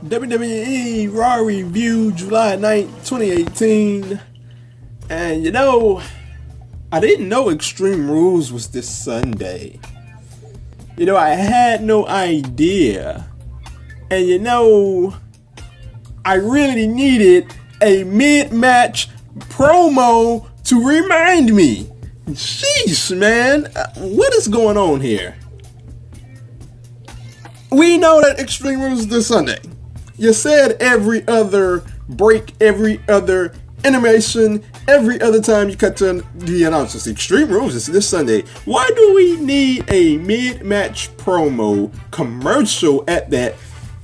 WWE Raw Review July 9th, 2018. And I didn't know Extreme Rules was this Sunday. I had no idea. And I really needed a mid-match promo to remind me. Sheesh, man. What is going on here? We know that Extreme Rules is this Sunday. You said every other break, every other animation, every other time you cut to the announcers. Extreme Rules is this Sunday. Why do we need a mid-match promo commercial at that?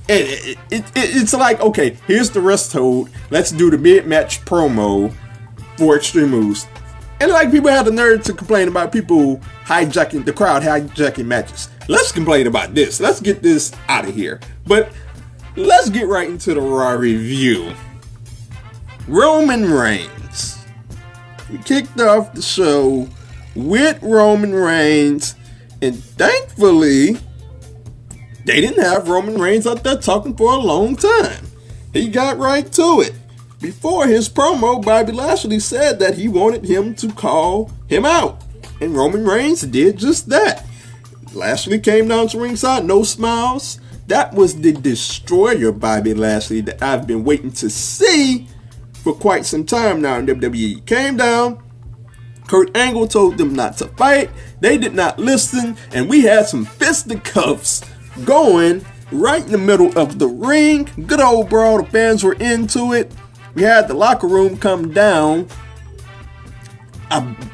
It's like, okay, here's the rest hold. Let's do the mid-match promo for Extreme Rules. And like people have the nerve to complain about people hijacking, the crowd hijacking matches. Let's complain about this. Let's get this out of here. But let's get right into the Raw review. Roman Reigns. We kicked off the show with Roman Reigns, and thankfully, they didn't have Roman Reigns out there talking for a long time. He got right to it. Before his promo, Bobby Lashley said that he wanted him to call him out, and Roman Reigns did just that. Lashley came down to ringside, no smiles. That was the destroyer Bobby Lashley that I've been waiting to see for quite some time now in WWE. Came down, Kurt Angle told them not to fight. They did not listen, and we had some fisticuffs going right in the middle of the ring. Good old brawl, the fans were into it. We had the locker room come down.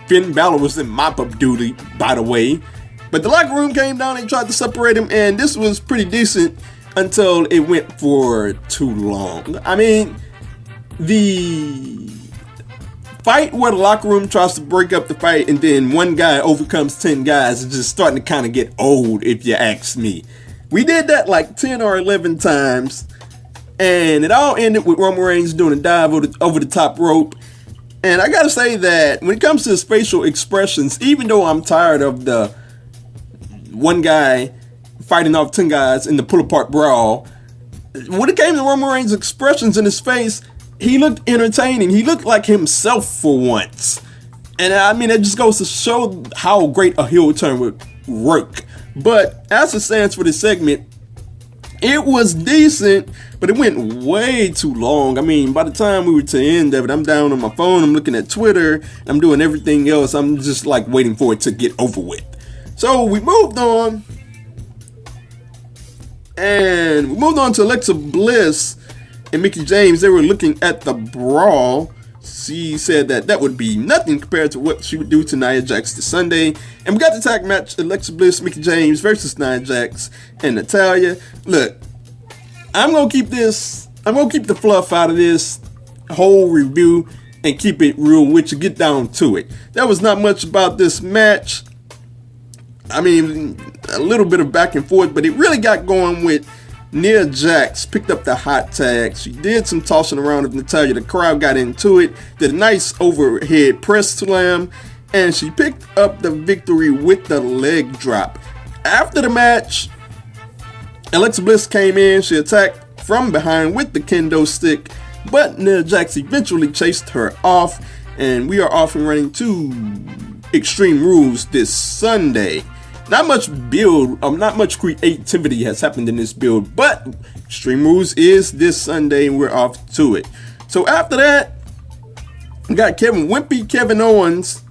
Finn Balor was in mop-up duty, by the way. But the locker room came down and tried to separate him, and this was pretty decent until it went for too long. I mean, the fight where the locker room tries to break up the fight and then one guy overcomes 10 guys is just starting to kind of get old, if you ask me. We did that like 10 or 11 times. And it all ended with Roman Reigns doing a dive over the top rope. And I gotta say that when it comes to his facial expressions, even though I'm tired of the one guy fighting off 10 guys in the pull-apart brawl, when it came to Roman Reigns' expressions in his face, he looked entertaining. He looked like himself for once. And I mean, it just goes to show how great a heel turn would work. But as it stands for this segment, it was decent, but it went way too long. I mean, by the time we were to the end of it, I'm down on my phone, I'm looking at Twitter, I'm doing everything else. I'm just like waiting for it to get over with. So we moved on. And we moved on to Alexa Bliss and Mickie James. They were looking at the brawl. She said that would be nothing compared to what she would do to Nia Jax this Sunday. And we got the tag match, Alexa Bliss, Mickie James versus Nia Jax and Natalya. Look, I'm going to keep the fluff out of this whole review and keep it real with you, get down to it. There was not much about this match. I mean, a little bit of back and forth, but it really got going with Nia Jax picked up the hot tag. She did some tossing around of Natalya. The crowd got into it. Did a nice overhead press slam. And she picked up the victory with the leg drop. After the match, Alexa Bliss came in. She attacked from behind with the kendo stick. But Nia Jax eventually chased her off. And we are off and running to Extreme Rules this Sunday. Not much build, not much creativity has happened in this build, but Extreme Rules is this Sunday and we're off to it. So after that, we got Kevin Owens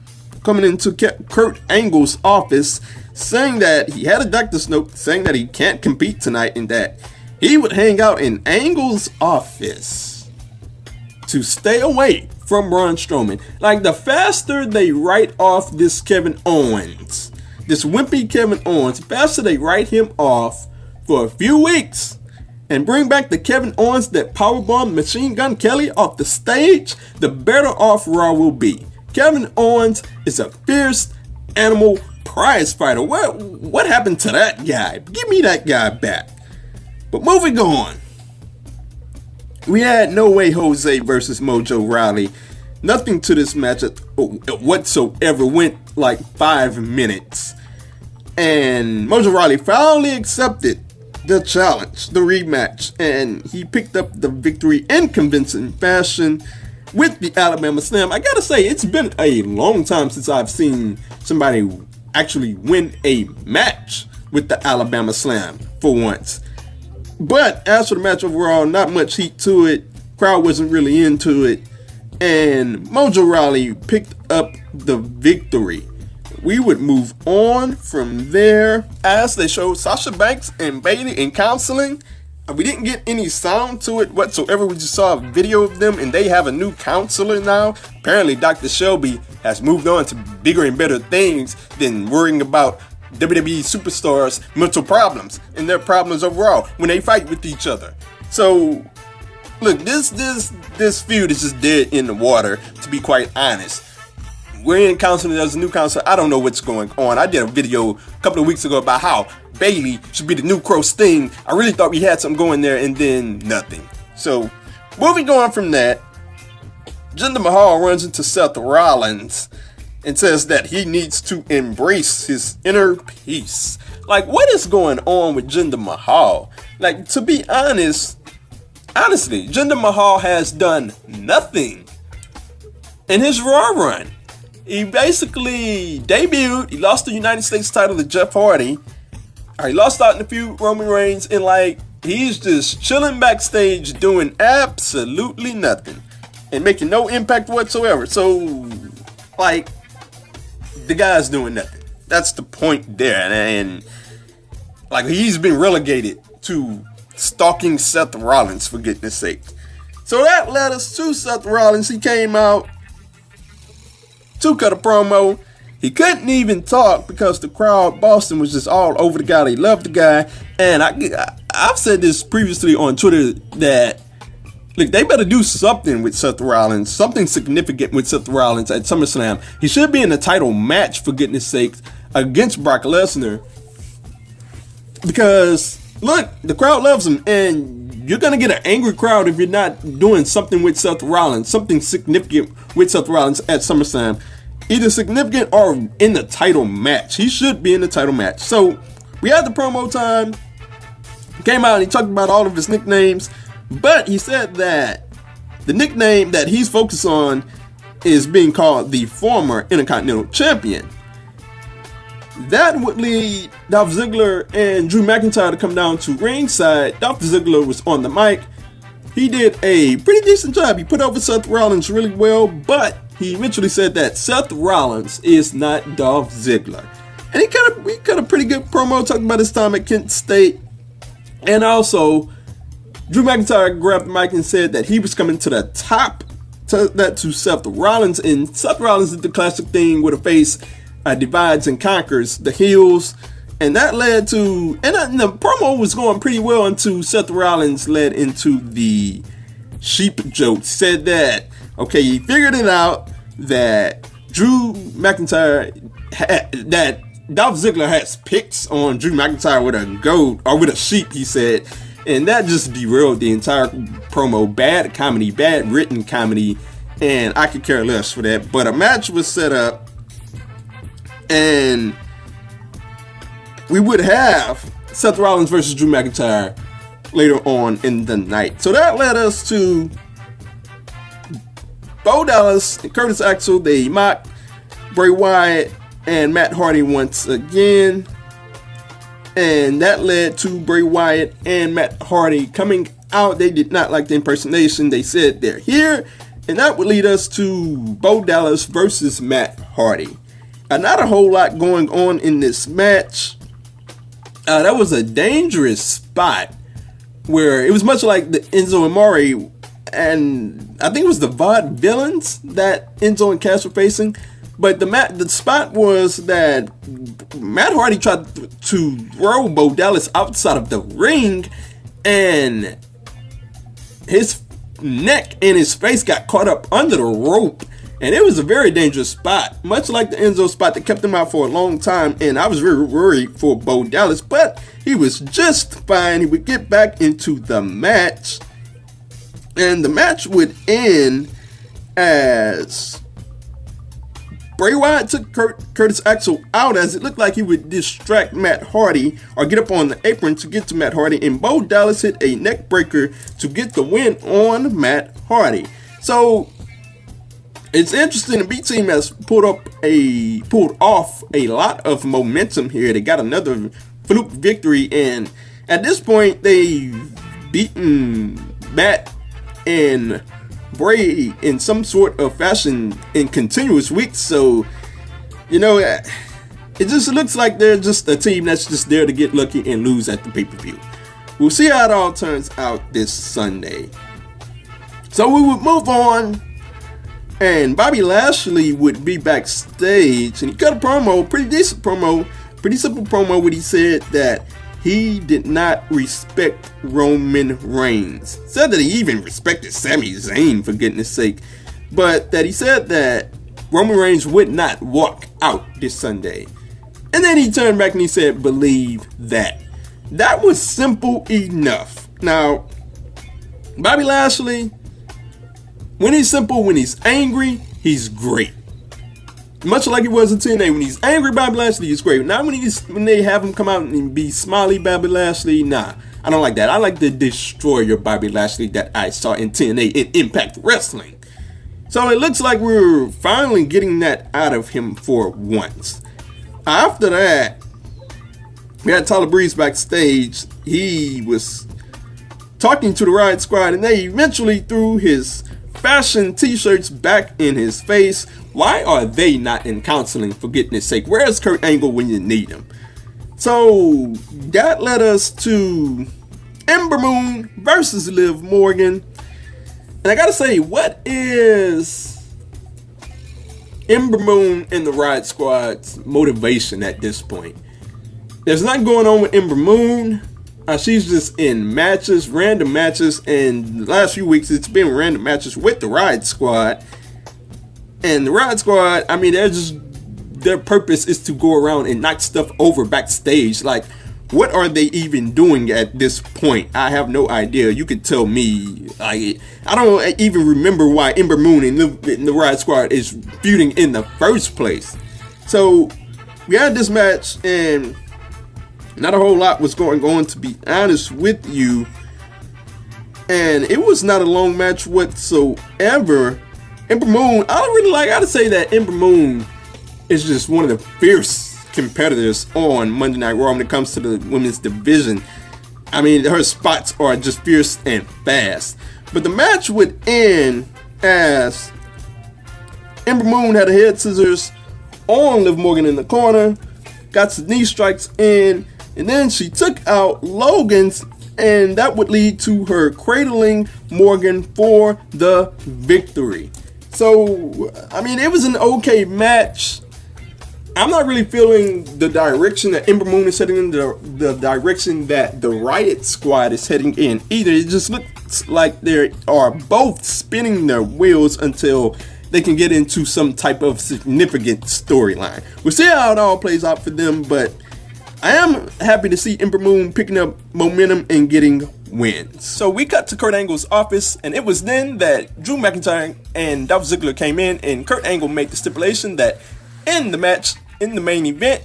coming into Kurt Angle's office saying that he had a doctor's note saying that he can't compete tonight and that he would hang out in Angle's office to stay away from Braun Strowman. Like, the faster they write off this Kevin Owens, this wimpy Kevin Owens, faster they write him off for a few weeks and bring back the Kevin Owens that powerbombed Machine Gun Kelly off the stage, the better off Raw will be. Kevin Owens is a fierce animal prize fighter. What happened to that guy? Give me that guy back. But moving on. We had No Way Jose versus Mojo Rawley. Nothing to this match whatsoever. Went like 5 minutes. And Mojo Rawley finally accepted the challenge, the rematch, and he picked up the victory in convincing fashion with the Alabama Slam. I gotta say, it's been a long time since I've seen somebody actually win a match with the Alabama Slam for once. But as for the match overall, not much heat to it. Crowd wasn't really into it, and Mojo Rawley picked up the victory. We would move on from there as they showed Sasha Banks and Bayley in counseling. We didn't get any sound to it whatsoever. We just saw a video of them, and they have a new counselor now. Apparently, Dr. Shelby has moved on to bigger and better things than worrying about WWE superstars' mental problems and their problems overall when they fight with each other. So, look, this feud is just dead in the water, to be quite honest. We're in counseling. There's a new counselor. I don't know what's going on. I did a video a couple of weeks ago about how Bayley should be the new Crow Sting. I really thought we had something going there, and then nothing. So, moving on from that, Jinder Mahal runs into Seth Rollins and says that he needs to embrace his inner peace. Like, what is going on with Jinder Mahal? Like, to be honestly, Jinder Mahal has done nothing in his Raw run. He basically debuted. He lost the United States title to Jeff Hardy. He lost out in the feud Roman Reigns, and like, he's just chilling backstage doing absolutely nothing and making no impact whatsoever. So, like, the guy's doing nothing. That's the point there. And like, he's been relegated to stalking Seth Rollins, for goodness sake. So that led us to Seth Rollins. He came out to cut a promo. He couldn't even talk because the crowd, Boston, was just all over the guy. They loved the guy. And I've said this previously on Twitter that, look, they better do something with Seth Rollins, something significant with Seth Rollins at SummerSlam. He should be in a title match, for goodness sake, against Brock Lesnar. Because, look, the crowd loves him, and you're going to get an angry crowd if you're not doing something with Seth Rollins, something significant with Seth Rollins at SummerSlam. Either significant or in the title match. He should be in the title match. So, we had the promo time. He came out and he talked about all of his nicknames. But he said that the nickname that he's focused on is being called the former Intercontinental Champion. That would lead Dolph Ziggler and Drew McIntyre to come down to ringside. Dolph Ziggler was on the mic. He did a pretty decent job. He put over Seth Rollins really well, but he eventually said that Seth Rollins is not Dolph Ziggler. And he cut a pretty good promo talking about his time at Kent State. And also, Drew McIntyre grabbed the mic and said that he was coming to the top to Seth Rollins. And Seth Rollins did the classic thing where the face divides and conquers the heels. And that led to, and the promo was going pretty well until Seth Rollins led into the sheep joke. Said that, okay, he figured it out that Drew McIntyre, that Dolph Ziggler has picks on Drew McIntyre with a goat, or with a sheep, he said. And that just derailed the entire promo. Bad comedy, bad written comedy, and I could care less for that. But a match was set up, and we would have Seth Rollins versus Drew McIntyre later on in the night. So that led us to Bo Dallas and Curtis Axel. They mocked Bray Wyatt and Matt Hardy once again. And that led to Bray Wyatt and Matt Hardy coming out. They did not like the impersonation. They said they're here. And that would lead us to Bo Dallas versus Matt Hardy. Not a whole lot going on in this match. That was a dangerous spot where it was much like the Enzo and Mari, and I think it was the VOD villains that Enzo and Cass were facing. But the spot was that Matt Hardy tried to throw Bo Dallas outside of the ring, and his neck and his face got caught up under the rope. And it was a very dangerous spot, much like the Enzo spot that kept him out for a long time. And I was very worried for Bo Dallas, but he was just fine. He would get back into the match, and the match would end as Bray Wyatt took Curtis Axel out as it looked like he would distract Matt Hardy or get up on the apron to get to Matt Hardy, and Bo Dallas hit a neck breaker to get the win on Matt Hardy. So it's interesting. The B team has pulled off a lot of momentum here. They got another fluke victory, and at this point they've beaten Matt and Bray in some sort of fashion in continuous weeks. So, you know, it just looks like they're just a team that's just there to get lucky and lose at the pay-per-view. We'll see how it all turns out this Sunday. So we would move on, and Bobby Lashley would be backstage, and he cut a promo, pretty decent promo, pretty simple promo, where he said that he did not respect Roman Reigns. Said that he even respected Sami Zayn, for goodness sake. But that he said that Roman Reigns would not walk out this Sunday. And then he turned back and he said, believe that. That was simple enough. Now, Bobby Lashley, when he's simple, when he's angry, he's great. Much like he was in TNA, when he's angry, Bobby Lashley is great. Now when they have him come out and be smiley Bobby Lashley, nah, I don't like that. I like the destroyer Bobby Lashley that I saw in TNA in Impact Wrestling. So it looks like we're finally getting that out of him for once. After that, we had Tyler Breeze backstage. He was talking to the Riot Squad, and they eventually threw his fashion t-shirts back in his face. Why are they not in counseling, for goodness sake? Where's Kurt Angle when you need him? So that led us to Ember Moon versus Liv Morgan. And I gotta say, what is Ember Moon and the Riot Squad's motivation at this point? There's nothing going on with Ember Moon. She's just in matches, random matches, and the last few weeks it's been random matches with the Riot Squad. And the Riot Squad, I mean, their purpose is to go around and knock stuff over backstage. Like, what are they even doing at this point? I have no idea. You could tell me. I don't even remember why Ember Moon and the Riot Squad is feuding in the first place. So we had this match, and not a whole lot was going on, to be honest with you. And it was not a long match whatsoever. Ember Moon, I gotta say that Ember Moon is just one of the fierce competitors on Monday Night Raw when it comes to the women's division. I mean, her spots are just fierce and fast. But the match would end as Ember Moon had a head scissors on Liv Morgan in the corner, got some knee strikes in, and then she took out Logan's, and that would lead to her cradling Morgan for the victory. So, I mean, it was an okay match. I'm not really feeling the direction that Ember Moon is heading in, the direction that the Riot Squad is heading in either. It just looks like they are both spinning their wheels until they can get into some type of significant storyline. We'll see how it all plays out for them, but I am happy to see Ember Moon picking up momentum and getting wins. So we cut to Kurt Angle's office, and it was then that Drew McIntyre and Dolph Ziggler came in, and Kurt Angle made the stipulation that in the match, in the main event,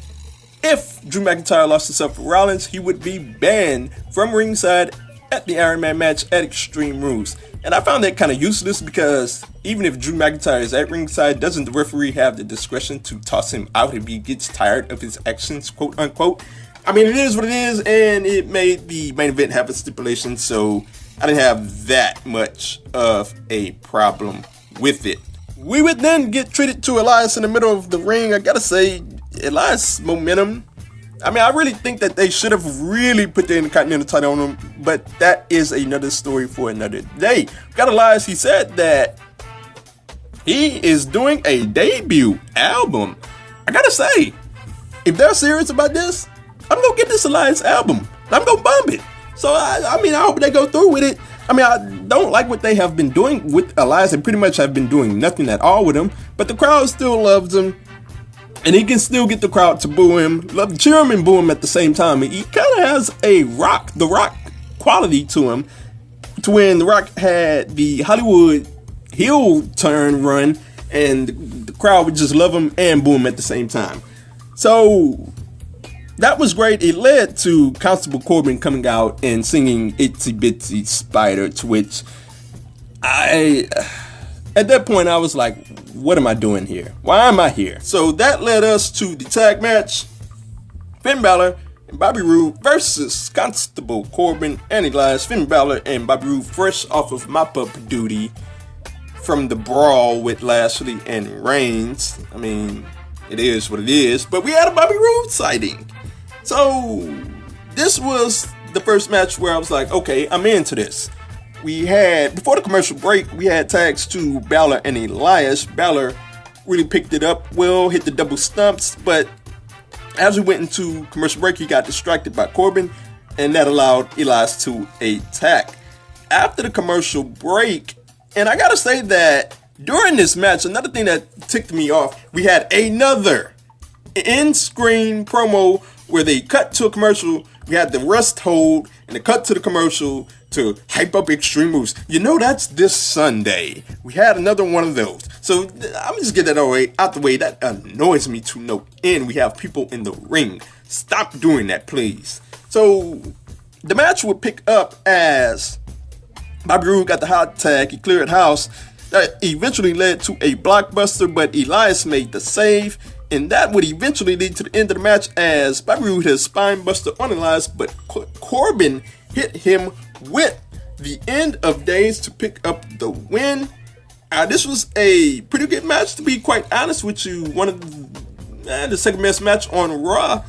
if Drew McIntyre lost to Seth Rollins, he would be banned from ringside at the Iron Man match at Extreme Rules. And I found that kind of useless, because even if Drew McIntyre is at ringside, doesn't the referee have the discretion to toss him out if he gets tired of his actions, quote unquote? I mean, it is what it is, and it made the main event have a stipulation, so I didn't have that much of a problem with it. We would then get treated to Elias in the middle of the ring. I gotta say, Elias' momentum, I mean, I really think that they should have really put the Intercontinental title on him, but that is another story for another day. Got Elias, he said that he is doing a debut album. I gotta say, if they're serious about this, I'm gonna get this Elias album. I'm gonna bump it. So, I mean, I hope they go through with it. I mean, I don't like what they have been doing with Elias. They pretty much have been doing nothing at all with him, but the crowd still loves him. And he can still get the crowd to boo him, cheer him and boo him at the same time. He kind of has the Rock quality to him, to when The Rock had the Hollywood heel turn run, and the crowd would just love him and boo him at the same time. So that was great. It led to Constable Corbin coming out and singing Itsy Bitsy Spider, to which at that point I was like, what am I doing here? Why am I here? So that led us to the tag match. Finn Balor and Bobby Roode versus Constable Corbin and Elias. Finn Balor and Bobby Roode fresh off of mop-up duty from the brawl with Lashley and Reigns. I mean, it is what it is. But we had a Bobby Roode sighting. So this was the first match where I was like, okay, I'm into this. We had, before the commercial break, we had tags to Balor and Elias. Balor really picked it up well, hit the double stumps, but as we went into commercial break, he got distracted by Corbin, and that allowed Elias to attack. After the commercial break, and I gotta say that during this match, another thing that ticked me off, we had another in-screen promo where they cut to a commercial. We had the rest hold and the cut to the commercial to hype up Extreme Moves. You know, that's this Sunday. We had another one of those. So I'm just get that out the way. That annoys me to no end. We have people in the ring. Stop doing that, please. So the match would pick up as Bobby Roode got the hot tag. He cleared house. That eventually led to a blockbuster, but Elias made the save. And that would eventually lead to the end of the match as Bobby Roode hit a spine buster on Elias, but Corbin hit him with the End of Days to pick up the win. This was a pretty good match, to be quite honest with you. One of the second best match on Raw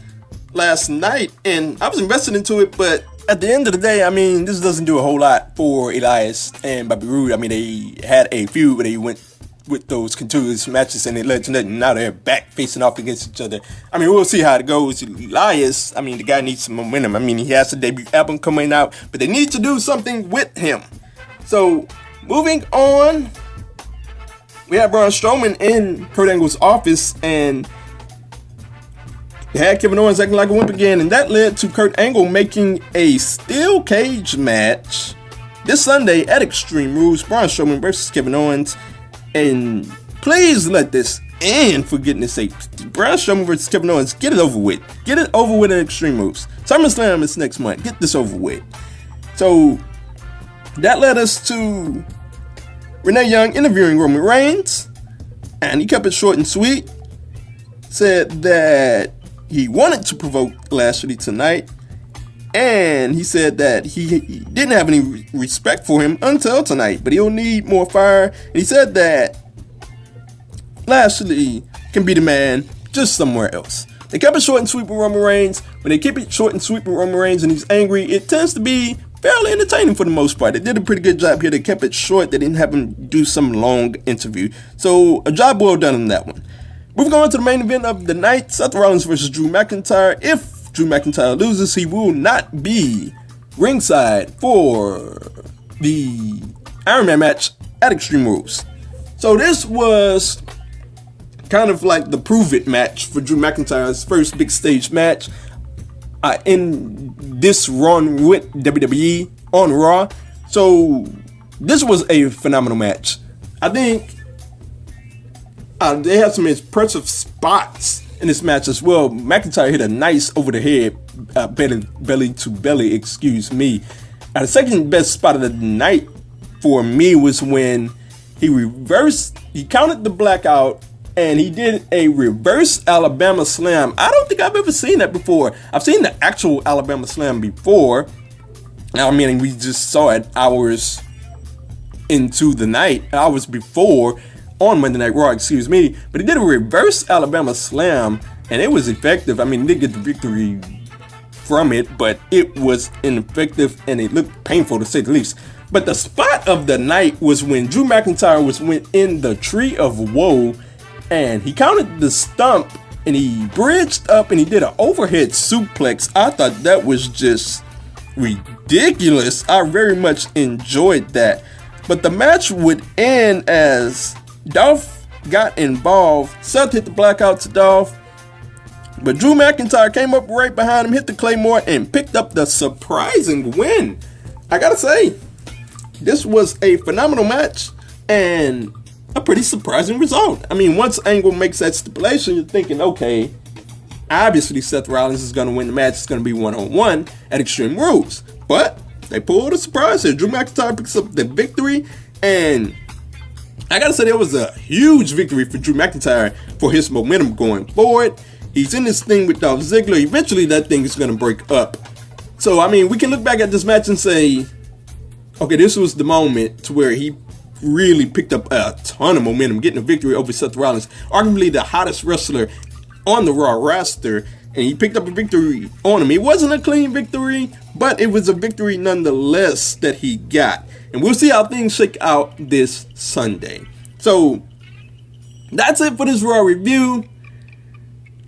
last night, and I was invested into it, but at the end of the day, I mean, this doesn't do a whole lot for Elias and Bobby Roode. I mean, they had a feud where they went with those continuous matches and it led to nothing. Now they're back facing off against each other. I mean, we'll see how it goes. Elias, I mean, the guy needs some momentum. I mean, he has a debut album coming out, but they need to do something with him. So, moving on, we had Braun Strowman in Kurt Angle's office, and they had Kevin Owens acting like a wimp again, and that led to Kurt Angle making a steel cage match this Sunday at Extreme Rules. Braun Strowman versus Kevin Owens. And please let this end, for goodness sake. Braun Strowman versus Kevin Owens. Get it over with. Get it over with at Extreme Moves. SummerSlam is next month. Get this over with. So that led us to Renee Young interviewing Roman Reigns. And he kept it short and sweet. Said that he wanted to provoke Lashley tonight. And he said that he didn't have any respect for him until tonight, but he'll need more fire. And he said that Lashley can be the man just somewhere else. They kept it short and sweet with Roman Reigns. When they keep it short and sweet with Roman Reigns and he's angry, it tends to be fairly entertaining for the most part. They did a pretty good job here. They kept it short. They didn't have him do some long interview. So a job well done on that one. Moving on to the main event of the night, Seth Rollins versus Drew McIntyre. If Drew McIntyre loses, he will not be ringside for the Iron Man match at Extreme Rules. So this was kind of like the prove it match for Drew McIntyre's first big stage match in this run with WWE on Raw. So this was a phenomenal match. I think they had some impressive spots in this match as well. McIntyre hit a nice over the head, belly to belly, excuse me. Now, the second best spot of the night for me was when he counted the blackout and he did a reverse Alabama slam. I don't think I've ever seen that before. I've seen the actual Alabama slam before. Now, I mean, we just saw it hours into the night, hours before, on Monday Night Raw, excuse me, but he did a reverse Alabama slam, and it was effective. I mean, he did get the victory from it, but it was ineffective, and it looked painful to say the least. But the spot of the night was when Drew McIntyre went in the Tree of Woe, and he counted the stump, and he bridged up, and he did an overhead suplex. I thought that was just ridiculous. I very much enjoyed that. But the match would end as Dolph got involved. Seth hit the blackout to Dolph, but Drew McIntyre came up right behind him, hit the Claymore, and picked up the surprising win. I gotta say, this was a phenomenal match, and a pretty surprising result. I mean, once Angle makes that stipulation, you're thinking, okay, obviously Seth Rollins is going to win the match. It's going to be one-on-one at Extreme Rules. But they pulled a surprise here. Drew McIntyre picks up the victory, and I gotta say, that was a huge victory for Drew McIntyre for his momentum going forward. He's in this thing with Dolph Ziggler. Eventually, that thing is going to break up. So, I mean, we can look back at this match and say, okay, this was the moment to where he really picked up a ton of momentum, getting a victory over Seth Rollins, arguably the hottest wrestler on the Raw roster, and he picked up a victory on him. It wasn't a clean victory, but it was a victory nonetheless that he got. And we'll see how things shake out this Sunday. So, that's it for this Raw review.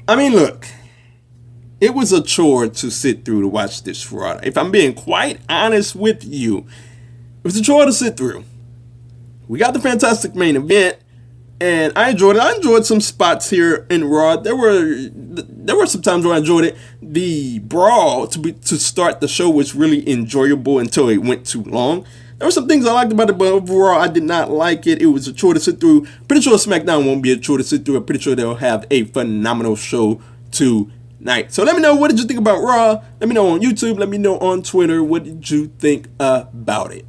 I mean, look, it was a chore to sit through to watch this Raw. If I'm being quite honest with you, it was a chore to sit through. We got the fantastic main event, and I enjoyed it. I enjoyed some spots here in Raw. There were some times where I enjoyed it. The brawl to start the show was really enjoyable until it went too long. There were some things I liked about it, but overall, I did not like it. It was a chore to sit through. Pretty sure SmackDown won't be a chore to sit through. I'm pretty sure they'll have a phenomenal show tonight. So let me know, what did you think about Raw? Let me know on YouTube. Let me know on Twitter. What did you think about it?